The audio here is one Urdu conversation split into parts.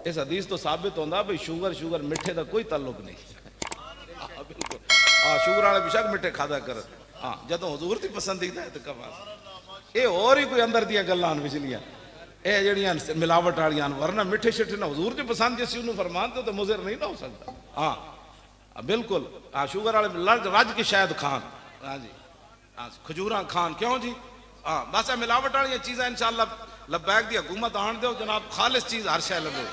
اس حدیث تو ثابت ہوتا بھئی شوگر مٹھے دا کوئی تعلق نہیں. بالکل شوگر والے بشک مٹھے کھادا کر. ہاں جدوں حضور دی پسندیدہ ہے تو کباس یہ اور ہی کوئی اندر دیا گلاں وچلیاں اے جڑیاں ملاوٹ والیاں ورنہ مٹھے شٹھے نہ حضور دی پسند جس انہوں فرمان تو مضر نہیں نہ ہو سکتا. ہاں بالکل شوگر والے رج کے شاید کھان. ہاں جی کھجوراں کھان کیوں جی. ہاں بس ملاوٹ والی چیزیں انشاءاللہ لبیک دی حکومت آن دیو جناب خالص چیز ہر شے لگے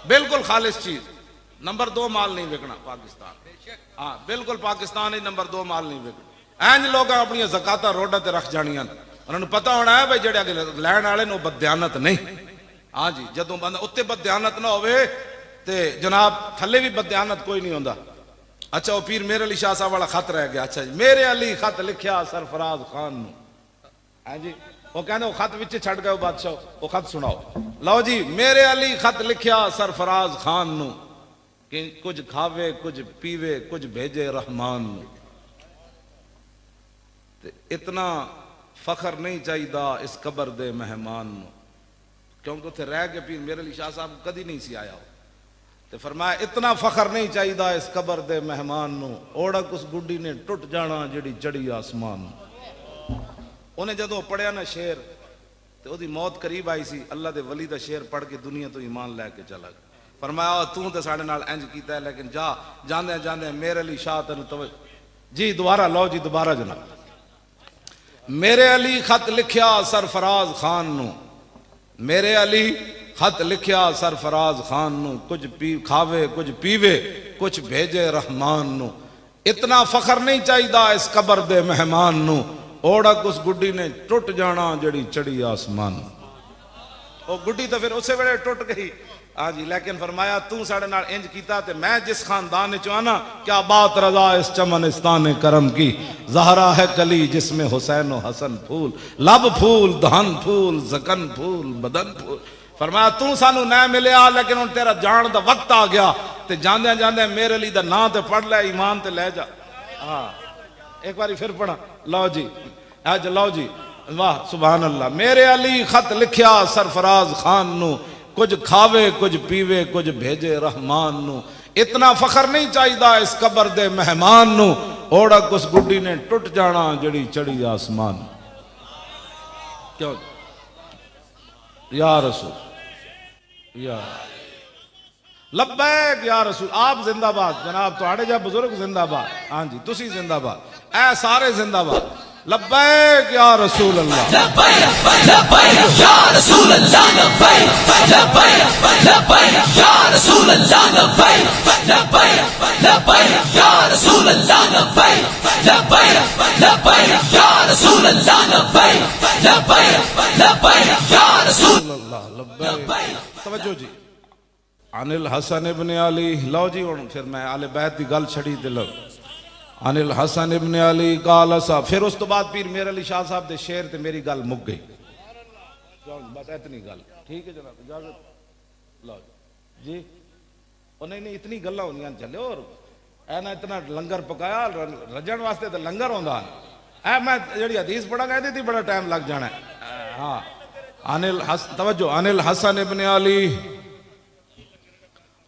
بالکل خالص چیز. نمبر 2 مال نہیں وکنا پاکستان. ہاں بالکل پاکستان ہی نمبر 2 مال نہیں وکنا. اینج لوگ اپنی زکاتاں روڈاں تے رکھ جانیاں انہوں نے پتہ ہونا ہے بھائی جڑے اگے لین والے نو بددیانت نہیں. ہاں جی جدوں بندہ اتنے بددیانت نہ ہوئے تے جناب تھلے بھی بددیانت کوئی نہیں ہوندا. اچھا وہ پیر میرے علی شاہ صاحب والا خط رہ گیا. اچھا جی میرے علی خط لکھیا سرفراز خان نو. ہاں جی وہ کہنے وہ خط وچ چھڑ گئے بادشاہ وہ خط سناؤ. لو جی میرے علی خط لکھیا سرفراز خان نو کہ کچھ کھاوے کچھ پیوے کچھ بھیجے رحمان نو. اتنا فخر نہیں چاہیدا اس قبر دے مہمان نو کیونکہ اتنے رہ کے پیر میرے علی شاہ صاحب کدی نہیں سی آیا. تو فرمایا اتنا فخر نہیں چاہیدا اس قبر دے مہمان نو اوڑک اس گڈی نے ٹوٹ جانا جڑی چڑی آسمان نو. انہیں جدوں پڑھیا نا شعر تو وہ دی موت قریب آئی سی اللہ دے ولی دا شعر پڑھ کے دنیا تو ایمان لے کے چلا گیا. فرمایا تو تے ساڑھے نال انج کیتا ہے لیکن جاندے جاندے میرے علی شاہ تینوں توجہ جی دوبارہ لو جی دوبارہ جناب. میرے علی خط لکھیا سرفراز خان نو میرے علی خط لکھیا سرفراز خان نو کچھ کھاوے کچھ پیوے کچھ بھیجے رحمان نو. اتنا فخر نہیں چاہیدا اس قبر دے مہمان نو اوڑک اس گڈی نے ٹوٹ جانا جڑی چڑی آسمان. وہ گڈی تو پھر اسے ویلے ٹوٹ گئی. ہاں جی لیکن فرمایا تو ساڑھے نال انج کیتا تے میں جس خاندان چوانا کیا بات رضا اس چمنستان کرم کی زہرا ہے کلی جس میں حسین و حسن پھول لب پھول دہن پھول زکن پھول بدن پھول. فرمایا تو سانو نہ ملیا لیکن ان تیرا جان دا وقت آ گیا تے جاندے جاندے میرے علی دا نام تے پڑھ لے ایمان تے لے جا. ہاں ایک باری پھر پڑھا لو جی آج لو جی واہ سبحان اللہ. میرے علی خط لکھیا سرفراز خان نو کچھ کھاوے کچھ پیوے کچھ بھیجے رحمان نو. اتنا فخر نہیں چاہیدا اس قبر دے مہمان نو اوڑک اس گڈی نے ٹوٹ جانا جڑی چڑی آسمان. کیوں یا رسول یا لبیک یا رسول آپ زندہ باد جناب تواڈے جا بزرگ زندہ باد. ہاں جی تسی زندہ باد اے سارے زندہ باد. لبیک یا رسول اللہ لبیک لبیک یا رسول اللہ لبیک لبیک لبیک یا رسول اللہ لبیک لبیک لبیک یا رسول اللہ لبیک لبیک لبیک یا رسول اللہ لبیک لبیک لبیک یا رسول اللہ لبیک. توجہ جی عن الحسن ابن علی لو جی پھر میں آل بیت دی گل چھڑی تے لو. عن الحسن ابن علی قال سا پھر اس تو بعد پیر میرے علی شاہ صاحب دے شعر تے میری گل مک گئی. بس اتنی گل ٹھیک ہے جناب اجازت لو جی. نہیں اتنی گلاں ہونیاں چلے اور اے نا اتنا لنگر پکایا رجن واسطے تے لنگر ہوندا اے میں جڑی حدیث پڑھا گئے تھی بڑا ٹائم لگ جانا ہے. ہاں عن الحسن توجہ عن الحسن ابن علی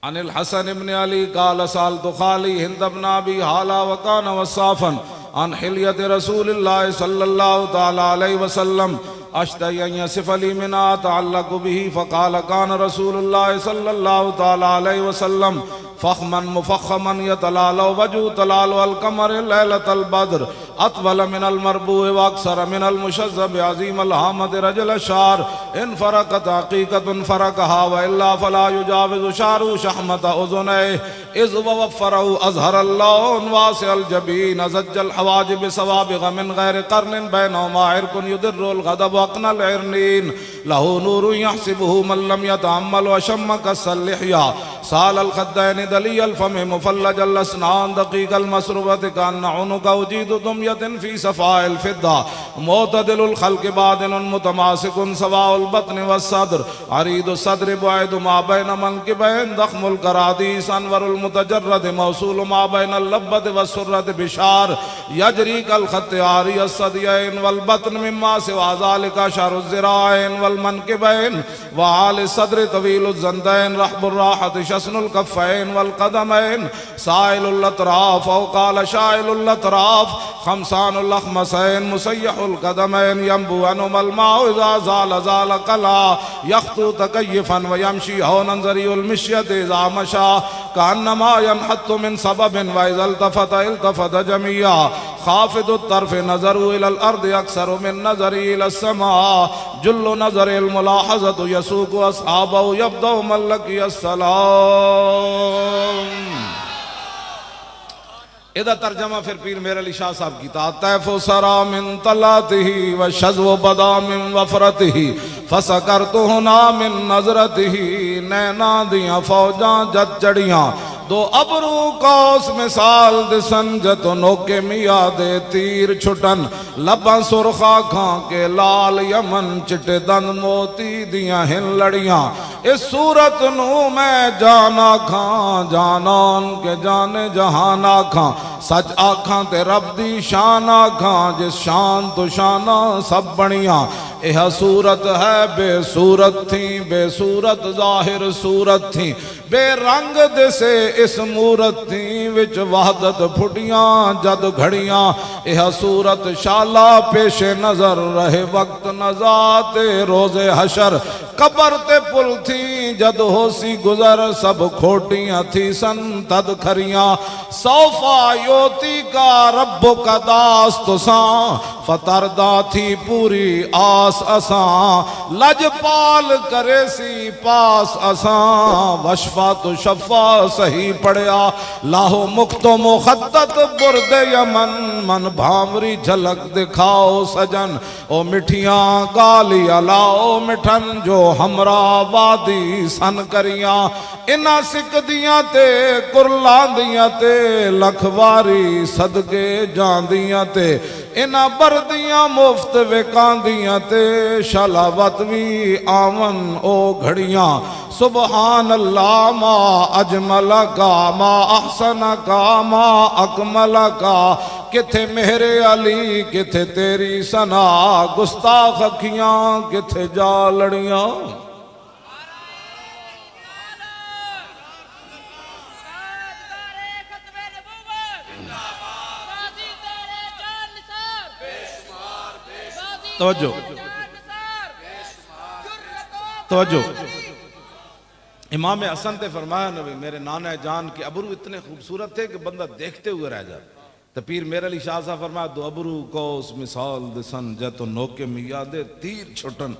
عن الحسن ابن علی قال سالت خالی ہند ابن ابی حالا وکان وصافا عن حلیت رسول اللہ صلی اللہ تعالی علیہ وسلم اشتہی ان یصف لی منا تعلق به فقال کان رسول اللہ صلی اللہ تعالی علیہ وسلم فخما مفخما یتلالو وجو تلالو القمر لیلت البدر اطول من المربوع واکثر من المشذب عظیم الحامد رجل الشعر ان فرقت حقیقت فرقها والا فلا یجاوز شعر شحمت اذنیہ اذ ووفره اظہر اللون واسع الجبین زج الحواجب سوابغ من غیر قرن بینهما عرق یدر الغضب واقنى العرنین له نور يحسبه من لم يتعمل وشم كس اللحية سال الخدين دلي الفم مفلج الاسنان دقيق المسروبة كان عنق وجيد دمية في صفاء الفضة معتدل الخلق بادن متماسك سواء البطن والصدر عريض الصدر بعيد ما بين منكبين ضخم الكراديس انور المتجرد موصول ما بين اللبة والسرة بشار یجری کالخطیاری الصدیین والبطن مما سوا ذالک شعر الذراعین والمنکبین وعال الصدر طویل الزندین رحب الراحة شسن الکفین والقدمین سائل الاطراف او قال شائل الاطراف خمسان الاخمسین مسیح القدمین ینبو عنہم الماء اذا زال زال قلا یخطو تکیفا ویمشی ہونا ذریع المشیت اذا مشا کانما ینحط من سبب واذا التفت التفت جميعا خافض الطرف نظروا الى الارض اکثر من نظری الى السماء جل نظر الملاحظت یسوق اصحابه یبدو من لقی السلام. ادھا ترجمہ پھر پیر میر علی شاہ صاحب کی تا طیف سرا من طلاته وشذو بدا من وفرته فسکرت ہنا من نظرته نینا دیاں فوجاں جد چڑیاں دو ابرو کوس مثال دسن جتو نوکے میاد تیر چھٹن لباں سرخا کھاں کے لال یمن چٹے دن موتی دیاں ہن لڑیاں اس صورت نو میں جانا کھاں جانان کے جانے جہانا کھاں سچ آکھاں تے رب دی شان آکھاں جس شان تو شانہ سب بڑیاں یہ صورت ہے بے صورت تھی بے صورت ظاہر صورت تھی بے رنگ دسے اس مورت تھی وچ وحدت پھٹیاں جد گھڑیاں یہ صورت شالا پیش نظر رہے وقت نزات روز حشر قبر تے پل تھی جد ہو سی گزر سب کھوٹیاں تھی سن تد کھریاں سوفا یوتی کا رب کا داست ساں فتردہ تھی پوری آس اساں لج پال کرے سی پاس اساں وشفا تو شفا صحیح پڑیا لاہو مکت و مخطط برد یمن من بھامری جھلک دکھاؤ سجن او مٹھیاں گالی الاؤ مٹھن جو ہمرا وادی سن کریاں انہا سکھ دیاں تے کرلان دیاں تے لکھواری صدقے جان دیاں تے انہا بردیاں مفت وکان دیاں تے شلاوت وی آمن او گھڑیاں سبحان اللہ ما اجمل کا ما احسن کا ما اکمل کا کتھے مہر علی کتھے تیری سنا گستاخ اکھیاں کتھے جا لڑیاں. توجہ توجہ امام حسن تے فرمایا نبی میرے نانا جان کے ابرو اتنے خوبصورت تھے کہ بندہ دیکھتے ہوئے رہ جائے. تو پیر میر علی شاہ صاحب فرمایا دو ابرو کوس مثال دسن جتو نوکے میادے تیر چھٹن.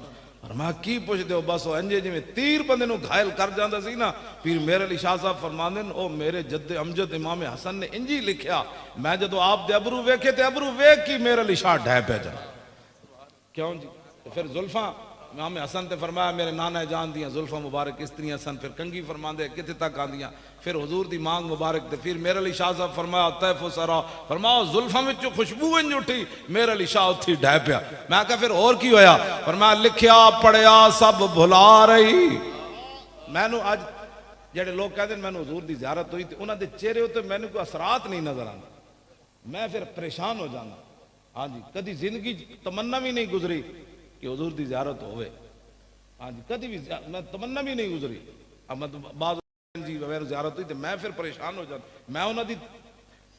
فرمایا کی پوچھ دے ہو بس وہ انجے جی میں تیر بندے نو گھائل کر جاندہ سی نا. پیر میر علی شاہ صاحب فرماندے او میرے جد امجد امام حسن نے انجی لکھیا میں جدو آپ دے ابرو ویکھے تے ابرو ویکھ کی میر علی شاہ ڈھے پہ جا. کیوں جی پھر زلفاں امام حسن تے فرمایا میرے نانا جان دیاں زلفاں مبارک اس طرح سن. پھر کنگھی فرماندے کتے تک آندیاں پھر حضور دی مانگ مبارک تے پھر میر علی شاہ صاحب فرمایا طیف و سرا فرمایا زلفاں میں جو خوشبو انج اٹھی میر علی شاہ اتھی ڈھے پیا. میں کہا پھر اور کی ہویا فرمایا لکھیا پڑھیا سب بھلا رہی. میں نو آج جڑے لوگ کہتے ہیں میں نو حضور دی زیارت ہوئی تھی انہاں دے چہرے ہوتے میں نے کوئی اثرات نہیں نظر آنا. میں پھر پریشان ہو جانا. ہاں جی کدی زندگی تمنا بھی نہیں گزری کہ حضور دی زیارت ہوئے. ہاں جی کدی بھی میں تمنا بھی نہیں گزری. اب بعض جی وغیرہ زیارت ہوئی تو میں پھر پریشان ہو جاتا. میں انہوں دی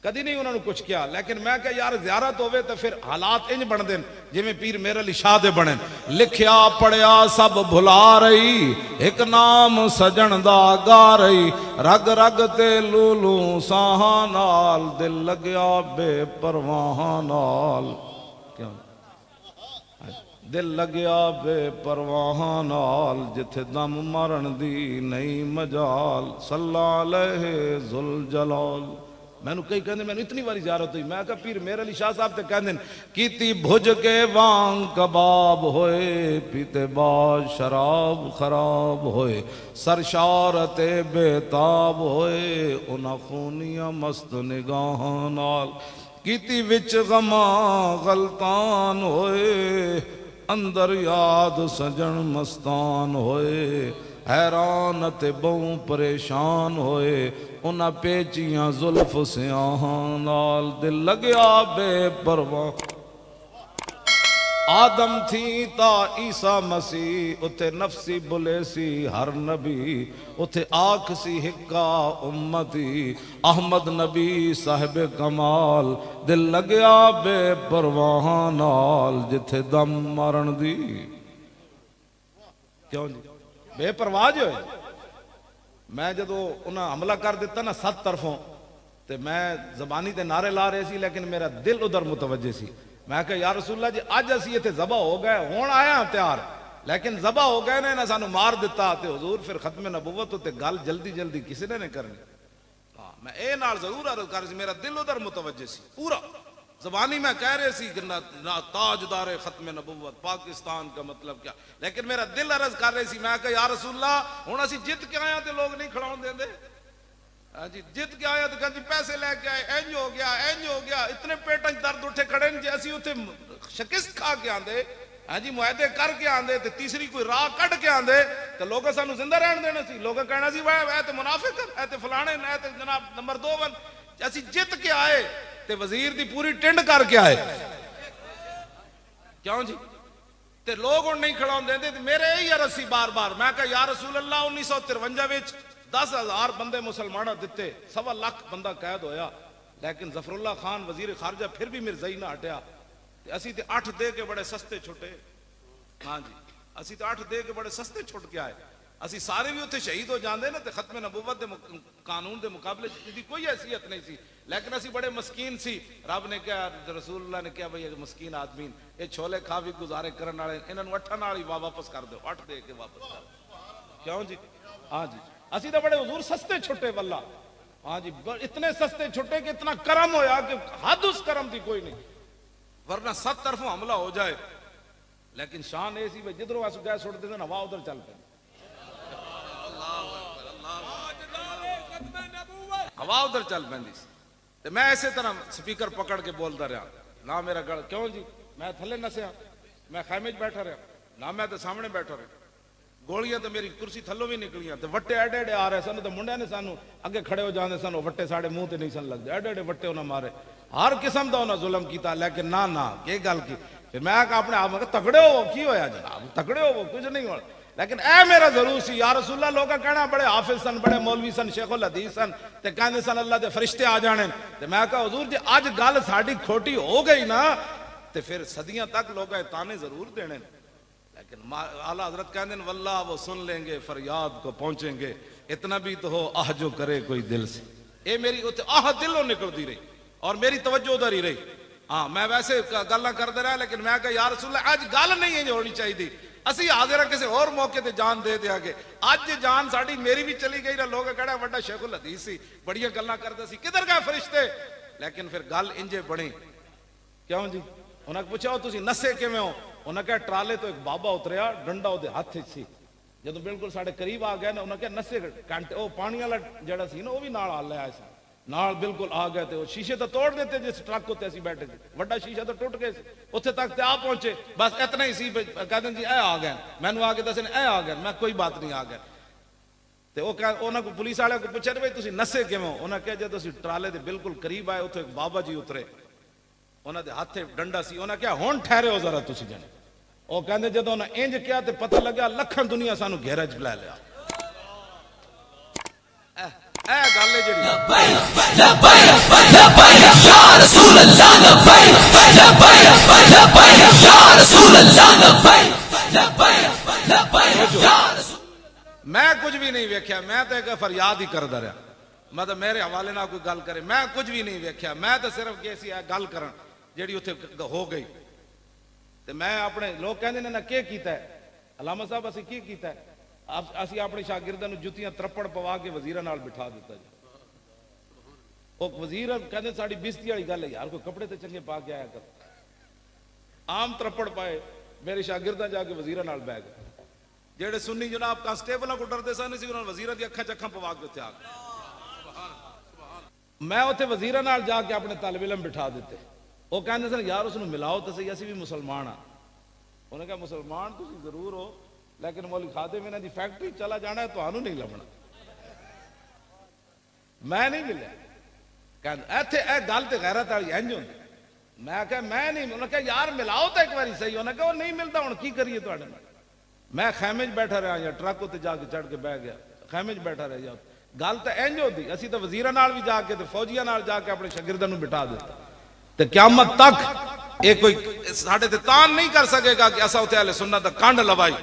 کدی نہیں انہوں نے کچھ کیا لیکن میں کہ یار زیارت ہوئے تو پھر حالات انج بن دیں جی میں پیر میر علی شاہ دے بنیں. لکھیا پڑھیا سب بھلا رہی ایک نام سجن دا گا رہی رگ رگ تے لولوں ساہاں نال دل لگیا بے پرواہ نال. کیا دل لگیا بے پرواہ نال جتھے دم مرن دی نہیں مجال صلی علیہ ذوالجلال. میں نے کئی کہنے میں نے اتنی باری زیارت ہوئی. میں کہا پیر میر علی شاہ صاحب تے کہنے کیتی بھج کے وانگ کباب ہوئے پیتے بعد شراب خراب ہوئے سرشارت بے تاب ہوئے انہاں خونیاں مست نگاہاں نال کیتی وچ غماں غلطان ہوئے اندر یاد سجن مستان ہوئے حیران تے بہوں پریشان ہوئے انہاں پیچیاں زلف سیاہاں نال دل لگیا بے پرواہ آدم تھی تا عیسیٰ مسیح اتھے نفسی بلے سی ہر نبی اتھے آنکھ سی ہکا امتی احمد نبی صاحب کمال دل لگیا بے پرواہ نال جتھے دم مرن دی کیوں جی بے پرواہ جو ہے میں جدو انہاں حملہ کر دیتا نا 7 طرفوں تے میں زبانی تے نعرے لا رہے سی لیکن میرا دل ادھر متوجہ سی میں کہا یا رسول اللہ جی آج اسی یہ ذبح ہو گئے ہون آیا تیار لیکن ذبح ہو گئے نے سانو مار دیتا تے حضور پھر ختم نبوت تے گل جلدی جلدی کسی نے کرنی میں اے نال ضرور عرض کر سی میرا دل ادھر متوجہ سی پورا زبانی میں کہہ رہے سی کہ تاجدار ختم نبوت پاکستان کا مطلب کیا لیکن میرا دل عرض کر رہے سی میں کہا یا رسول اللہ ہن اسی جت کے آیا تے لوگ نہیں کھڑاؤں دیں دے جی جت کے آیا تو کہا جی پیسے لے کے آئے اینج ہو گیا اتنے پیٹاں درد اٹھے کھڑے جی اسی اتنے شکست کھا کے آندے جی معاہدے کر کے آندے تے تیسری کوئی راہ کٹ کے آندے تو لوگوں سانو زندہ رہن دینا سی لوگوں کہنا سی اے تے منافق اے تے فلانے اے تے جناب نمبر 2 بن اسی جت کے آئے تے وزیر دی پوری ٹنڈ کر کے آئے کیوں جی تے لوگ نہیں کھڑا دیں دے میرے ہی عرض سی بار بار میں کہا یا رسول اللہ 1953 وچ 10,000 بندے مسلمانہ دیتے 1.25 لاکھ بندہ قید ہویا لیکن ظفر اللہ خان وزیر خارجہ پھر بھی مرزائی نہ ہٹیا اسی تے 8 دے کے بڑے سستے چھوٹے ہاں جی اسی تے 8 دے کے بڑے سستے چھوٹ کے آئے اسی سارے بھی اتنے شہید ہو جاندے نا تے ختم نبوت دے قانون دے مقابلے دی کوئی حیثیت نہیں سی لیکن اسی بڑے مسکین سی رب نے کہا رسول اللہ نے کہا بھئی مسکین آدمین یہ چھولے کھا بھی گزارے کرن والے انہاں نوں 8 نال ہی واپس کر دو 8 دے کے واپس کر دو کیوں جی ہاں جی اسی تو بڑے حضور سستے چھٹے واللہ ہاں جی اتنے سستے چھٹے کہ اتنا کرم ہویا کہ حد اس کرم دی کوئی نہیں ورنہ 7 طرفوں حملہ ہو جائے لیکن شان ایسی بھئی جدھروں ایسو گئے سوڑ دیتے ہوا ادھر چل پہ ہوا ادھر چل پہ میں ایسے طرح سپیکر پکڑ کے بولتا رہا نہ میرا گڑ کیوں جی میں تھلے نسیا میں خیمے بیٹھا رہا نہ میں تو سامنے بیٹھا رہا گولیاں تو میری کرسی تھلوں بھی نکلیاں تو وٹے ایڈے ایڈے آ رہے سانو تو منڈے نے سانو اگے کھڑے ہو جاندے سانو وٹے ساڑے منہ تے نہیں سن لگ دے ایڈے ایڈے وٹے انہاں مارے ہر قسم دا انہاں ظلم کیتا لیکن نہ یہ گل کی پھر میں کہا اپنے آپ میں تگڑے ہو کی ہویا جناب تگڑے ہو کچھ نہیں ہوا لیکن اے میرا ضرور سی یا رسول اللہ لوگا کہنا بڑے حافظ سن بڑے مولوی سن شیخ الحدیث سن تے کہندے سن اللہ دے فرشتے آ جانے تے میں کہا حضور جی آج گل ساڈی کھوٹی ہو گئی نا تے پھر صدیاں تک لوگا تانے ضرور دینے لیکن اعلیٰ حضرت کہندے ہیں واللہ وہ سن لیں گے فریاد کو پہنچیں گے اتنا بھی تو ہو آہ جو کرے کوئی دل سے اے میری آہ دلوں نکل دی رہی اور میری توجہ ادھر ہی رہی ہاں میں ویسے گلاں کرتے رہا لیکن میں کہا یا رسول اللہ آج گل نہیں ہے جو ہونی چاہیے تھی اسی حاضر کسی اور موقع تے جان دے دیا گے آج جان ساڑی میری بھی چلی گئی نا لوگ کہڑا بڑا شیخ الحدیث سی بڑیاں گلاں کرتے سی کدھر گئے فرشتے لیکن پھر گل انجے بڑی کیوں جی انہاں نے پوچھا تسی نسے کیویں ہو انہاں کہا ٹرالے تو ایک بابا اتریا ڈنڈا وہ ہاتھ سی جدو بالکل ساڑے قریب آ گئے نا انہاں کہا نسے کانٹے وہ پانی والا جڑا سی نا وہ بھی نال آ لیا ایسا نال بالکل آ گئے تھے وہ شیشے تو توڑ دیتے جس ٹرک ہوتے اسی بیٹھے تھے بڑا شیشہ تو ٹوٹ گئے اتنے تک تے آ پہنچے بس اتنا ہی سی کہتے ہیں جی اے آ گئے میں نے آ کے دسے اے آ گئے میں کوئی بات نہیں آ گئے تے وہ انہاں کو پولیس والے کو پوچھا بھائی تسی نسے کیویں انہاں کہا جے تسی ٹرالے دے بالکل قریب آئے اتنے ایک بابا جی اترے انہاں دے ہاتھ ڈنڈا سی انہاں کہا ہن ٹھہرے ہو ذرا تسی جنے وہ کہندے جدوں انہاں انج کیا تے پتہ لگا لکھاں دنیا سانو گھیرے وچ لے لیا اے گل ہے جڑی لبیک لبیک یا رسول اللہ لبیک لبیک لبیک یا رسول اللہ لبیک لبیک لبیک یا رسول میں کچھ بھی نہیں ویکھیا میں تے کہ فریاد ہی کردا رہا مطلب میرے حوالے نہ کوئی گل کرے میں کچھ بھی نہیں ویکھیا میں تے صرف کیسی ہے گل کرن جیڑی اوتھے ہو گئی تے میں اپنے لوگ کہندے نے نا کی کیتا ہے علامہ صاحب اسی کی کیتا ہے اسی اپنے شاگرداں نوں جُتیاں ترپڑ پوا کے وزیراں نال بٹھا دیتا جی وہ وزیر کہندے ساڈی بےزتی والی گل ہے یار کوئی کپڑے تے چنگے پا کے آیا کر عام ترپڑ پائے میرے شاگرداں جا کے وزیراں نال بیٹھ گئے جڑے سنی جناب کانسٹیبلاں کو ڈردے سن سی انہاں وزیراں دی اکھاں چکھاں پوا کے تے آ گئے میں اوتھے وزیراں نال جا کے اپنے طالب علم بٹھا دیتے وہ کہندے سن یار اس نوں ملاؤ تے صحیح اسی بھی مسلمان ہاں انہیں کہا مسلمان تسی ضرور ہو لیکن مولوی خادم انہاں دی فیکٹری چلا جانا ہے تانوں نہیں لبنا. میں نہیں ملیا کہندا ایتھے اے گل تے غیرت والی انج ہوندی. میں کہا میں نہیں. انہوں نے کہا یار ملاؤ تے ایک باری صحیح. انہوں نے کہا وہ نہیں ملتا ہن کی کریے تواڈے نال. میں خیمے 'چ بیٹھا رہا یا ٹرک تے جا کے چڑھ کے بیٹھ گیا خیمے 'چ بیٹھا رہ جا. گل تے انج ہوندی. اسی تے وزیراں نال بھی جا کے تے فوجیاں نال جا کے اپنے شاگرداں نوں بٹھا دیتا تے قیامت تک یہ کوئی ساڈے تے تان نہیں کر سکے گا کہ اساں تے اہل سنت دا کنڈ لوائی.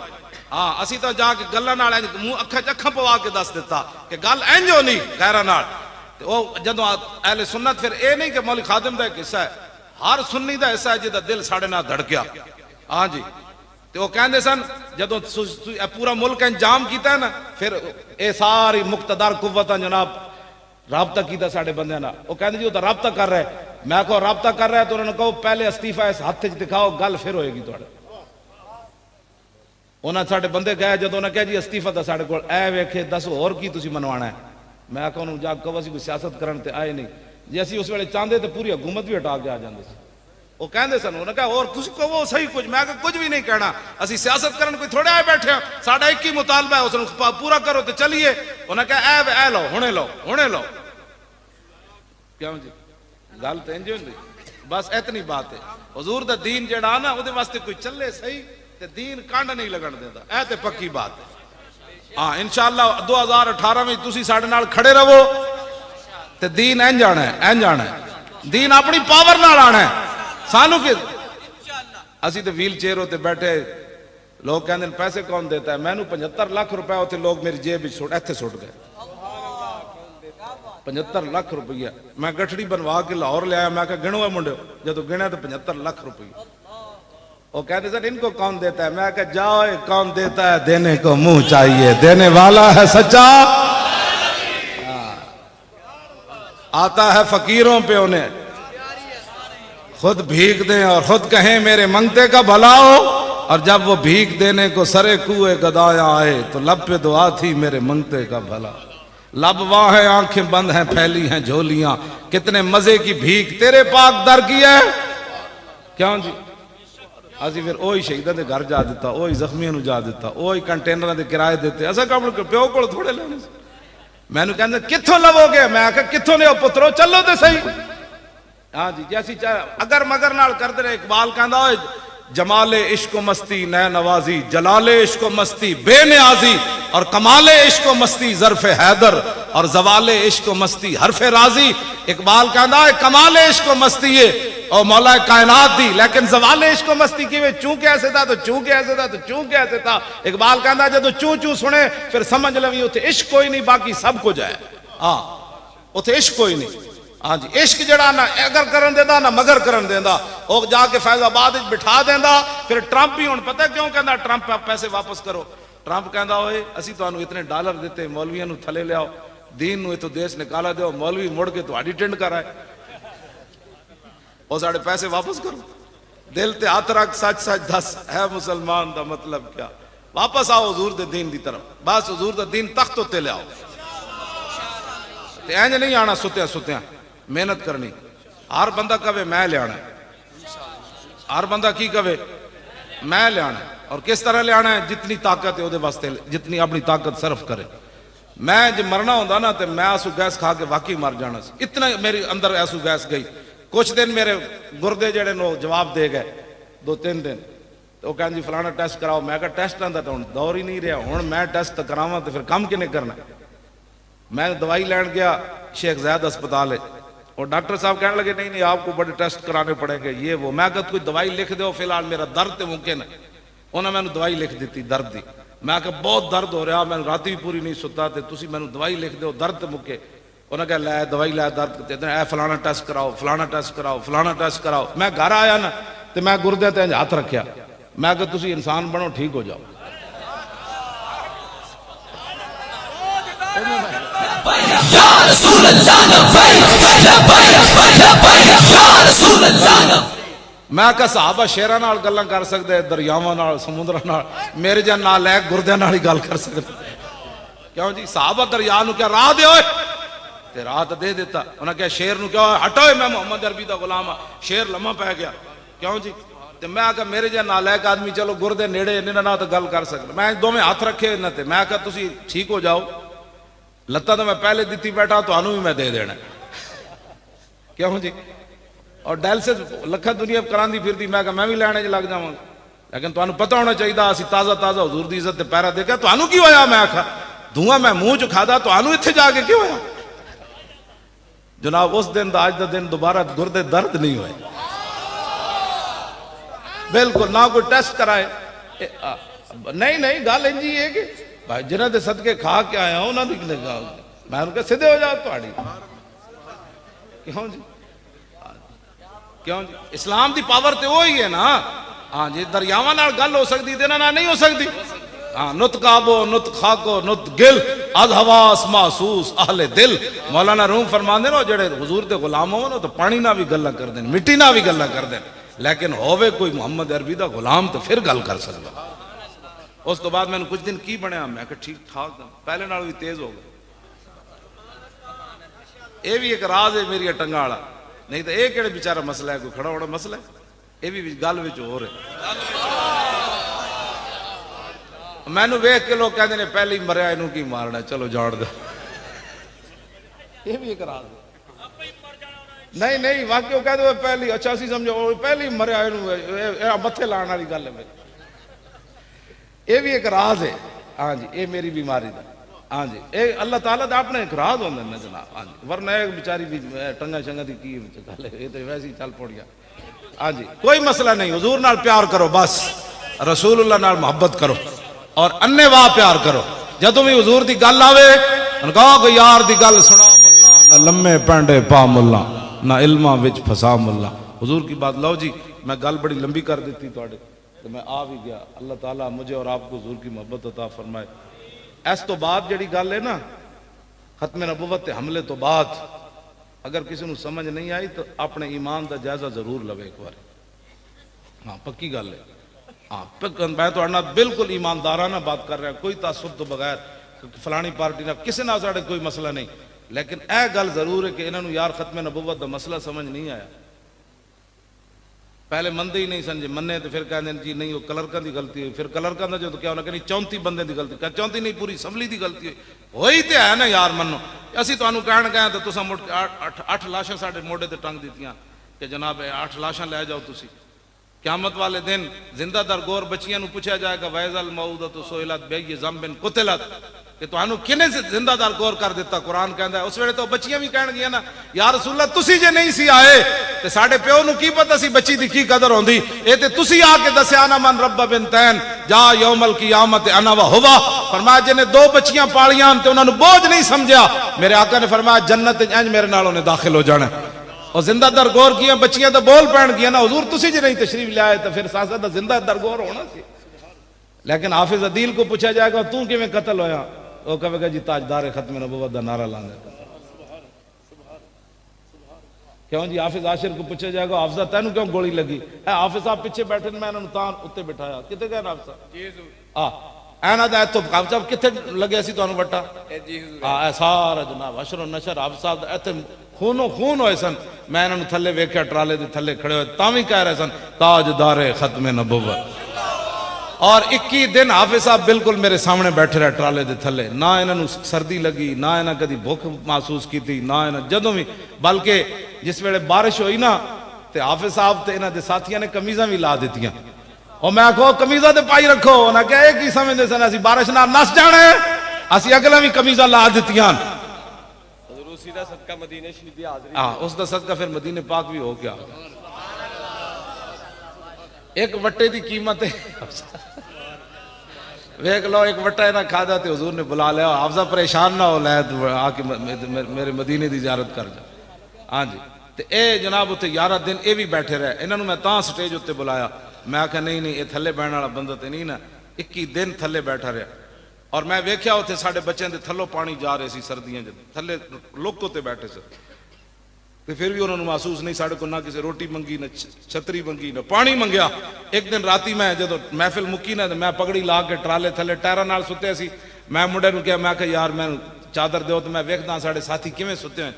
ہاں اسی تو جا کے گلاں نال منہ اکھاں اکھاں پوا کے دس دیتا کہ گل انج ہونی غیراں نال. تے او جدوں اہل سنت پھر اے نہیں کہ مولوی خادم دا ایک حصہ ہے, ہر سنی دا حصہ ہے جدا دل ساڈے نال دھڑکیا. ہاں جی تے وہ کہندے سن جدوں پورا ملک انجام کیتا ہے نا پھر اے ساری مقتدر قوتاں جناب رابطہ کیتا ساڈے بندیاں نال. وہ کہندے جی وہ تو رابطہ کر رہے. میں کہو رابطہ کر رہا ہے تو انہوں نے کہو پہلے استعفیٰ اس ہاتھ وچ دکھاؤ گل پھر ہوئے گی تواڈے. انہاں ساڈے بندے گئے جدوں انہاں کہا جی استعفیٰ دا ساڈے کول اے ویکھے دس ہور کی تسی منوانا ہے. میں کہا انہوں جا کہو اسی کوئی سیاست کرن تے آئے نہیں. جی اسی اس ویلے چاہندے تے پوری حکومت بھی ہٹا کے آ جاندے سی. وہ کہندے سن انہوں نے کہا اور تسی کہو صحیح کچھ. میں کہا کچھ بھی نہیں کہنا, اسی سیاست کرن کوئی تھوڑے آئے بیٹھے ہیں, ساڈا ایک ہی مطالبہ ہے اس نوں پورا کرو تے چلیے. انہوں نے کہا اے لو ہنے لو ہنے لو. کیوں جی گل تے انج ہوندی. بس اتنی بات ہے. حضور دا دین جڑا نا وہ واسطے کوئی چلے صحیح تے دین کانڈ نہیں لگن دیندا. اے تے پکی بات ہے. ہاں انشاءاللہ 2018 میں تسی ساڈے نال کھڑے رہو تے دین انج آنا ہے انج آنا ہے. دین اپنی پاور نال آنا ہے. سانو کہ اسی تے ویل چیئر تے بیٹھے لوگ کہندے پیسے کون دیتا ہے. مینوں 75 لاکھ روپے ہوتے لوگ میری جیب وچ سٹ ایتھے سٹ گئے. 75 لاکھ روپیہ میں گٹھڑی بنوا کے لاہور لے آیا. میں کہا گنو ہے منڈے جدو گنیا تو 75 لاکھ روپیہ. وہ کہتے سر ان کو کون دیتا ہے. میں کہا جاؤ کون دیتا ہے, دینے کو منہ چاہیے, دینے والا ہے سچا. آتا ہے فقیروں پہ انہیں خود بھیک دیں اور خود کہیں میرے منگتے کا بھلا ہو. اور جب وہ بھیک دینے کو سرے کوئے گدایا آئے تو لب پہ دعا تھی میرے منگتے کا بھلا. لب واہ ہیں آنکھیں بند ہیں پھیلی ہیں جھولیاں, کتنے مزے کی بھیک تیرے پاک در کی ہے. کیوں جی اسی پھر اوہی شہیداں دے گھر جا دیتا, اوہی زخمیاں نو جا دیتا, اوہی کنٹینراں دے کرائے دیتے. اسا کام پیو کول تھوڑے لینے. میں نے کہندے کتھوں لو گے. میں کہا کتھوں نے پترو چلو تے صحیح. ہاں جی جیسی اگر مگر نال کردے رہے. اقبال کہندا اوئے جمال عشق و مستی نئے نوازی, جلال عشق و مستی بے نیازی, اور کمال عشق و مستی ظرف حیدر, اور زوال عشق و مستی حرف راضی. اقبال کہندا ہے کمال عشق و مستی ہے اور مولا کائنات دی, لیکن زوال عشق و مستی کی چونکہ ایسے تھا تو چونکہ ایسے تھا تو چونکہ ایسے تھا. اقبال کہندا جدو چوں چوں سنے پھر سمجھ لویں اوتھے عشق کوئی نہیں باقی سب کچھ ہے. ہاں اوتھے عشق کوئی نہیں. ہاں جی عشق جڑا نہ اگر کرن دیندا نہ مگر کرن دیندا. وہ جا کے فیض آباد وچ بٹھا دیندا. پھر ٹرمپ بھی ہن پتہ کیوں کہندا ٹرمپ پیسے واپس کرو. ٹرمپ کہندا ہوئے اسی تانوں اتنے ڈالر دیتے, مولویاں نو تھلے لیاؤ, دین نو اتو دیس نکالا دیو, مولوی مڑ کے تہاڈی ٹنڈ کر آئے, اور ساڑے پیسے واپس کرو. دل تے ہاتھ رکھ سچ سچ دس ہے مسلمان دا مطلب کیا. واپس آؤ حضور دے دین دی طرف. بس حضور دا دین تخت تے لے آؤ. تے اینج نہیں آنا ستیاں ستیاں, محنت کرنی. ہر بندہ کہے میں لے آنا, ہر بندہ کی کہے میں لے آنا. اور کس طرح لے آنا ہے جتنی طاقت ہے وہ واسطے جتنی اپنی طاقت صرف کرے. میں جب مرنا ہوندہ نا تو میں آسو گیس کھا کے واقعی مر جانا سی. اتنا میری اندر ایسو گیس گئی. کچھ دن میرے گردے جڑے نو جواب دے گئے 2-3 دن. تو وہ کہنے جی فلانا ٹیسٹ کراؤ. میں کہا ٹیسٹ آندا تو دور ہی نہیں رہا. ہوں میں ٹیسٹ کراواں تو پھر کم کنے کرنا. میں دوائی لین گیا شیخ زید ہسپتال ہے, اور ڈاکٹر صاحب کہنے لگے نہیں آپ کو بڑے ٹیسٹ کرانے پڑیں گے یہ وہ. میں کہا کوئی دوائی لکھ دو فی الحال میرا درد تے ممکن ہے. انہوں نے میں دوائی لکھ دیتی درد دی. میں کہا بہت درد ہو رہا, میں رات بھی پوری نہیں ستا, تے تسی میں دوائی لکھ دو درد تے مکے. انہوں نے کہا لے دوائی لے درد اے فلانا ٹیسٹ کراؤ فلانا ٹیسٹ کراؤ فلانا ٹیسٹ کراؤ. میں گھر آیا نا تو میں گردے تے ہاتھ رکھیا. میں کہا تسی انسان بنو ٹھیک ہو جاؤ. میں کہا صحابہ شیراں نال گلاں کر سکدے, دریاواں نال سمندراں نال, میرے جان نال لے گردیاں نال ہی گل کر سکدے. کیوں جی صحابہ دریا نو کیا راہ دے ہوئے تے راہ تے دے دیتا. انہاں کہا شیر نو کیا ہٹو میں محمد عربی دا غلام ہاں. شیر لمحہ پہ گیا. کیوں جی ਤੇ ਮੈਂ ਆਖਿਆ ਮੇਰੇ ਜਿਹਾ ਨਾਲਾਇਕ ਆਦਮੀ ਚਲੋ ਗੁਰਦੇ ਨੇੜੇ ਇਹਨਾਂ ਨਾਲ ਤਾਂ ਗੱਲ ਕਰ ਸਕਦਾ। ਮੈਂ ਦੋਵੇਂ ਹੱਥ ਰੱਖੇ ਇਹਨਾਂ ਤੇ, ਮੈਂ ਆਖਿਆ ਤੁਸੀਂ ਠੀਕ ਹੋ ਜਾਓ, ਲੱਤਾਂ ਤਾਂ ਮੈਂ ਪਹਿਲੇ ਦਿੱਤੀ ਬੈਠਾ, ਤੁਹਾਨੂੰ ਵੀ ਮੈਂ ਦੇ ਦੇਣਾ। ਕਿਉਂ ਜੀ? ਔਰ ਡਾਇਲਸਿਸ ਲੱਖਾਂ ਦੁਨੀਆ ਕਰਾਂਦੀ ਫਿਰਦੀ, ਮੈਂ ਕਿਹਾ ਮੈਂ ਵੀ ਲੈਣੇ 'ਚ ਲੱਗ ਜਾਵਾਂਗਾ। ਲੇਕਿਨ ਤੁਹਾਨੂੰ ਪਤਾ ਹੋਣਾ ਚਾਹੀਦਾ ਅਸੀਂ ਤਾਜ਼ਾ ਹਜ਼ੂਰ ਦੀ ਇੱਜ਼ਤ ਤੇ ਪੈਰਾ ਦੇਖਿਆ। ਤੁਹਾਨੂੰ ਕੀ ਹੋਇਆ? ਮੈਂ ਆਖਿਆ ਧੂਆਂ ਮੈਂ ਮੂੰਹ 'ਚ ਖਾਦਾ, ਤੁਹਾਨੂੰ ਇੱਥੇ ਜਾ ਕੇ ਕੀ ਹੋਇਆ? ਜਨਾਬ ਉਸ ਦਿਨ ਦਾ ਅੱਜ ਦਾ ਦਿਨ ਦੁਬਾਰਾ ਗੁਰਦੇ ਦਰਦ ਨਹੀਂ ਹੋਏ ਬਿਲਕੁਲ, ਨਾ ਕੋਈ ਟੈਸਟ ਕਰਾਏ। ਨਹੀਂ ਗੱਲ ਇੰਜੀ ਹੈ ਕਿ ਭਾਈ ਜਿਨ੍ਹਾਂ ਦੇ ਸਦਕੇ ਖਾ ਕੇ ਆਇਆ ਉਹਨਾਂ ਦੀ ਮੈਂ ਉਹਨੂੰ ਕਿਹਾ ਸਿੱਧੇ ਹੋ ਜਾਓ ਤੁਹਾਡੀ। ਕਿਉਂ ਜੀ? ਕਿਉਂ ਜੀ? ਇਸਲਾਮ ਦੀ ਪਾਵਰ ਤੇ ਉਹ ਹੀ ਹੈ ਨਾ। ਹਾਂ ਜੀ, ਦਰਿਆਵਾਂ ਨਾਲ ਗੱਲ ਹੋ ਸਕਦੀ ਤੇ ਇਹਨਾਂ ਨਾਲ ਨਹੀਂ ਹੋ ਸਕਦੀ। ہاں نت کعبو نت خاکو نت گل از حواس محسوس اہل دل. مولانا روم فرماندے نا جڑے حضور دے غلام ہو نا تو پانی نہ بھی گلاں کر دین، مٹی نہ بھی گلاں کر دین، لیکن ہووے کوئی محمد عربی دا غلام تو پھر گل کر سکدا۔ اس تو بعد میں نے کچھ دن کی بنیا، میں کہ ٹھیک ٹھاک پہلے نال بھی تیز ہو گیا۔ اے بھی ایک راز ہے میری ٹنگا والا، نہیں تو اے کیڑے بیچارہ مسئلہ ہے، کوئی کھڑا ہوڑا مسئلہ ہے، اے بھی گل وچ ہو رہے۔ میں نو ویکھ کے لوگ کہتے ہیں پہلے ہی مریا انہوں کی مارنا، چلو جاڑ دو۔ یہ بھی ایک راز ہے۔ نہیں واقعی وہ کہتے ہیں پہلی، اچھا سی سمجھو پہلے ہی مریا انہوں متھے لانا والی گل ہے میری۔ یہ بھی ایک راز ہے۔ ہاں جی، یہ میری بیماری دا۔ ہاں جی، یہ اللہ تعالیٰ دا اپنے ایک راز ہوندے نے جناب۔ ہاں جی، ورنہ ایک بیچاری بھی ٹنگا شنگا دی کی گل ہے، یہ تو ویسے ہی چل پڑیا۔ ہاں جی، کوئی مسئلہ نہیں، حضور نال پیار کرو بس، رسول اللہ نال محبت کرو اور انے واہ پیار کرو۔ جدوں بھی حضور دی گل آوے کہو کہ یار دی گل سنا ملا، نہ لمے پینڈے پا ملا، نہ علماں وچ پھسا ملا۔ حضور کی بات لو جی، میں گل بڑی لمبی کر دیتی تواڈے تو میں آ بھی گیا۔ اللہ تعالیٰ مجھے اور آپ کو حضور کی محبت عطا فرمائے۔ اس تو بعد جڑی گل ہے نا ختم نبوت تے حملے تو بعد، اگر کسی نو سمجھ نہیں آئی تو اپنے ایمان دا جائزہ ضرور لوے ایک بار۔ ہاں پکی گل ہے۔ ہاں میں تو اڑنا بالکل ایماندارانہ بات کر رہا ہوں، کوئی تعصب تو بغیر فلانی پارٹی نہ کسی نہ ساڑے کوئی مسئلہ نہیں، لیکن اے گل ضرور ہے کہ انہوں نے یار ختم نبوت دا مسئلہ سمجھ نہیں آیا۔ پہلے مندے ہی نہیں سمجھے، مننے تو پھر کہتے ہیں جی نہیں وہ کلرکاں دی غلطی ہوئی، پھر کلرکاں دا جو تو کیا ہونا کہ 34 بندے دی غلطی، کہ 34 نہیں پوری اسمبلی دی غلطی ہوئی، وہی تے ہے نا یار منو۔ اسی تو انہوں کہنے گئے تو تساں 8 لاشاں ساڑے موڑے تے ٹنگ دیتیاں کہ جناب 8 لاشاں لے جاؤ تسی۔ قیامت والے دن زندہ در گور بچیاں نو پوچھا جائے گا وَإِذَا الْمَوْءُودَةُ سُئِلَتْ بِأَيِّ ذَنبٍ قُتِلَتْ، کہ تو انہوں کنے سے زندہ در گور کر دیتا۔ قرآن کہندا ہے اس ویلے تو بچیاں بھی کہن گیا نا یا رسول اللہ تسی جے نہیں سی آئے تے ساڈے پیو نو کی پتہ سی بچی دی کی قدر ہوندی، اے تے تسی آ کے دسیا نا من رب بنتین جا یوم القیامت انا و ہوا۔ فرمایا جن نے 2 بچیاں پالیاں تے انہاں نو بوجھ نہیں سمجھیا، میرے آقا نے فرمایا جنت انج میرے نال انہیں داخل ہو جانا۔ اور زندہ در گور کیا بچیاں تو بول پین گیا نا حضور تسی جی نہیں تشریف لے آئے تو پھر ساسا دا زندہ در گور ہونا سی۔ لیکن حافظ عدیل کو پوچھا جائے گا تو کیویں قتل ہویا، وہ کہے گا جی تاجدار ختم نبوت دا نعرہ لاندے۔ کیوں جی حافظ عاشر کو پوچھا جائے گا حافظہ تینوں کیوں گولی لگی؟ اے حافظ صاحب پیچھے بیٹھے میں انہوں تاں اتنے بٹھایا، کتے گئے حافظ صاحب؟ اینا دا تو حافظ صاحب کتے لگے سی تو انہوں بٹھا؟ اے سارا جناب حشر و نشر حافظ صاحب ایتھے خونوں خون ہوئے سن۔ میں انہوں تھلے ویکھیا ٹرالے دے تھلے کھڑے ہوئے تاں بھی کہہ رہے سن تاجدار ختم نبوت۔ اور 21 دن حافظ صاحب بالکل میرے سامنے بیٹھے رہے ٹرالے دے تھلے، نہ انہوں سردی لگی، نہ انہوں کدی بھوک محسوس کی تھی، نہ انہوں جدوں بھی، بلکہ جس ویلے بارش ہوئی نا تے حافظ صاحب تے انہوں دے ساتھیاں نے کمیزاں بھی لا دیتیاں۔ اور میں کہو کمیزاں تے پائی رکھو، انہوں نے کہا ایک ہی سمجھتے سن اسی بارش نہ نس جانے اسی اگلا بھی کمیزاں لا دیتیاں۔ صدقہ مدینہ شریف دی حاضری، ہاں اس دا صدقہ پھر مدینہ پاک بھی ہو گیا۔ ایک وٹے دی قیمت ہے، ویک لو ایک وٹا نہ کھادا تے حضور نے بلا لیا حافظہ پریشان نہ ہو لے آ کے میرے مدینے دی زیارت کر جا۔ ہاں جی تے اے جناب اتنے 11 دن اے بھی بیٹھے رہے، انہوں نے میں تاں سٹیج اتنے بلایا، میں آکھا نہیں اے تھلے بہن والا بندہ تے نہیں نا۔ 21 دن تھلے بیٹھا رہا اور میں ویکھیا اتنے ساڈے بچوں دے تھلوں پانی جا رہے سی سردیاں جب تھلے لوکو تے بیٹھے سے، تے پھر بھی انہوں نے محسوس نہیں ساڈے کو نہ کسی روٹی منگی نہ چھتری منگی نہ پانی منگیا۔ ایک دن راتی میں جدو محفل مکی نا میں پگڑی لا کے ٹرالے تھلے ٹائراں نال ستے سی، میں منڈے نو کہا میں کہ یار میں چادر دیو تو میں ویکھدا ساڈے ساتھی کیویں ستے ہیں،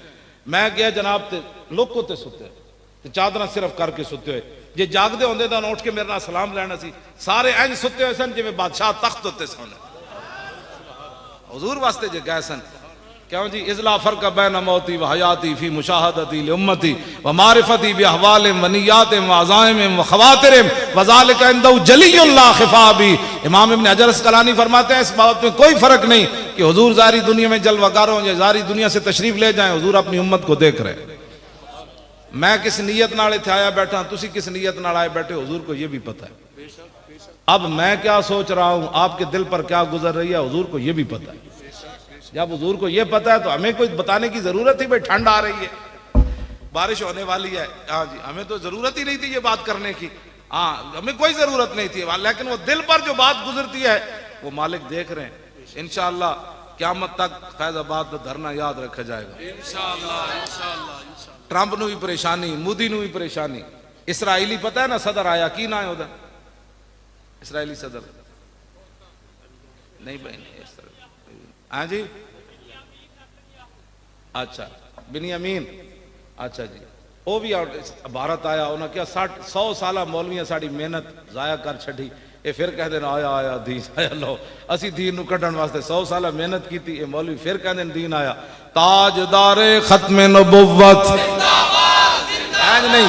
میں گیا جناب تے لوکو تے ستے تے چادر صرف کر کے ستے ہوئے جے جاگدے ہوندے تاں اٹھ کے میرے نال سلام لینا سی سارے انج ستے ہوئے سن جویں بادشاہ تخت ہوتے سن حضور واسطے جے گئے سن کیوں جی اذ لا فرق بین موتی و حیاتی فی مشاہدتی لامتی و معرفتی باحوال و نیات و عزائم و خواتر و ذالک عندہ جلی اللہ خفابی. امام ابن حجر اسقلانی فرماتے ہیں اس بات میں کوئی فرق نہیں کہ حضور ظاہری دنیا میں جلوہ گر ہوں یا ظاہری دنیا سے تشریف لے جائیں حضور اپنی امت کو دیکھ رہے ہیں. میں کس نیت نال اتھے آیا بیٹھا تسی کس نیت نال آئے بیٹھے حضور کو یہ بھی پتہ ہے. اب میں کیا سوچ رہا ہوں آپ کے دل پر کیا گزر رہی ہے حضور کو یہ بھی پتہ ہے. جب حضور کو یہ پتہ ہے تو ہمیں کوئی بتانے کی ضرورت ہی بھئی ٹھنڈ آ رہی ہے بارش ہونے والی ہے ہاں جی ہمیں تو ضرورت ہی نہیں تھی یہ بات کرنے کی ہاں ہمیں کوئی ضرورت نہیں تھی لیکن وہ دل پر جو بات گزرتی ہے وہ مالک دیکھ رہے ہیں. انشاءاللہ قیامت تک فیض آباد کا دھرنا یاد رکھا جائے گا انشاءاللہ. ٹرمپ نو بھی پریشانی مودی نو بھی پریشانی. اسرائیلی پتہ ہے نا صدر آیا کی نہ ہے ادھر اسرائیلی صدر نہیں بھائی نہیں اس طرح ہاں جی اچھا بنیامین اچھا جی وہ بھی بھارت آیا انہوں نے کیا 100 سالہ مولویاں ساڑی محنت ضائع کر چھڑی یہ پھر کہہ دینا آیا آیا دین آیا لو اسی دین نو کٹن واسطے 100 سالہ محنت کی تھی یہ مولوی پھر کہہ دینا دین آیا. تاجدار ختم نبوت نہیں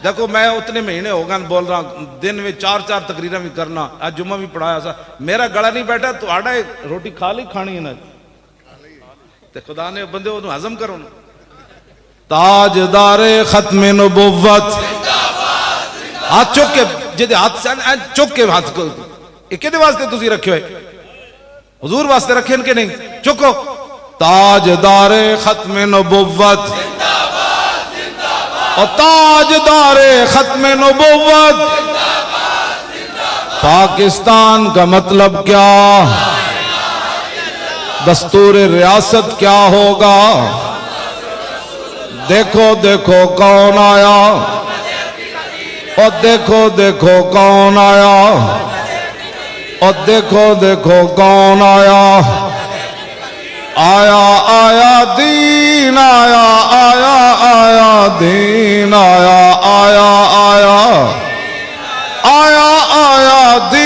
دیکھو میں اتنے مہینے ہو گئے بول رہا ہوں دن میں 4 تقریریں بھی کرنا آج جمعہ بھی پڑھایا سا میرا گلا نہیں بیٹھا تو آڑا روٹی کھا لی کھانی ہے نا تے خدا نے بندے وہ ہضم کرو نا. تاجدار ختم نبوت ہاتھ چک کے جدے ہاتھ سے چک کے ہاتھ کو یہ کدے واسطے تسی رکھے ہوئے حضور واسطے رکھے ان کے نہیں چکو. تاجدار ختم نبوت اور تاجدار ختم نبوت پاکستان کا مطلب کیا دستور ریاست کیا ہوگا. دیکھو دیکھو کون آیا اور دیکھو دیکھو کون آیا اور دیکھو دیکھو کون آیا. آیا آیا دین آیا آیا آیا دین آیا آیا آیا آیا آیا دین